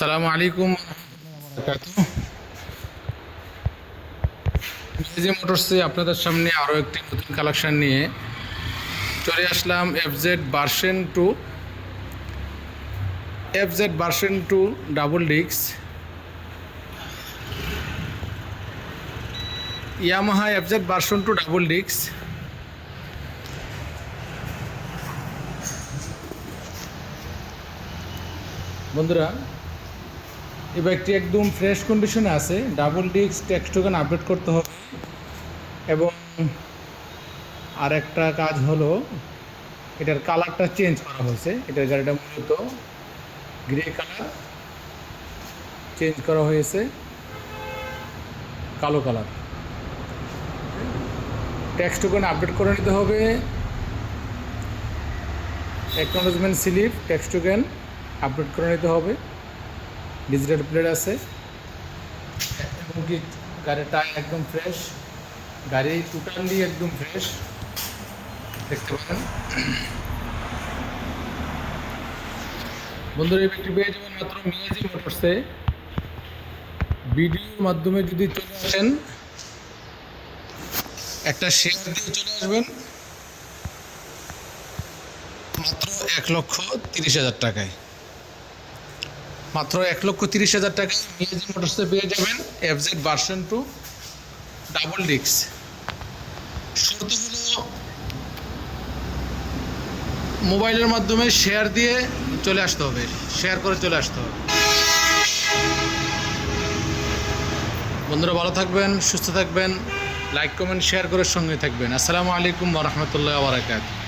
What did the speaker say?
আসসালামু আলাইকুম। মেজি মোটরসে আপনাদের সামনে আরও একটি নতুন কালেকশন নিয়ে চলে আসলাম। এফজেড ভার্সন টু ডাবল ডিক্স ইয়ামাহা এফজেড ভার্সন 2 ডাবল ডিক্স। বন্ধুরা, এই বাইকটি একদম ফ্রেশ কন্ডিশনে আছে। ডাবল ডিক্স টেক্সট টোকেন আপডেট করতে হবে এবং আর একটা কাজ হলো এটার কালারটা চেঞ্জ করা হয়েছে। এটার গাড়িটা মূলত গ্রে কালার, চেঞ্জ করা হয়েছে কালো কালার। টেক্সট টোকেন আপডেট করে নিতে হবে, acknowledgement slip text token update করে নিতে হবে। ডিজিটাল প্লেট আছে এবং কি গাড়ির টায়ার একদম ফ্রেশ, গাড়ি টোটালি একদম ফ্রেশ দেখতে পাচ্ছেন। বন্ধুরা, এই বাইকটি পেয়ে যাবেন মাত্র মেজি মোটরসে। ভিডিওর মাধ্যমে যদি চলে আসেন, একটা শেয়ার দিয়ে চলে আসবেন মাত্র 1,30,000 টাকায়। মাত্র 1,30,000 টাকায় মেজি মোটরসে পেয়ে যাবেন এফজেড ভার্সন 2 ডাবল ডিক্স। শর্ত হলো মোবাইলের মাধ্যমে শেয়ার দিয়ে চলে আসতে হবে, শেয়ার করে চলে আসতে হবে। বন্ধুরা, ভালো থাকবেন, সুস্থ থাকবেন, লাইক কমেন্ট শেয়ার করে সঙ্গে থাকবেন। আসসালামু আলাইকুম ওয়া রাহমাতুল্লাহি ওয়া বারাকাতুহু।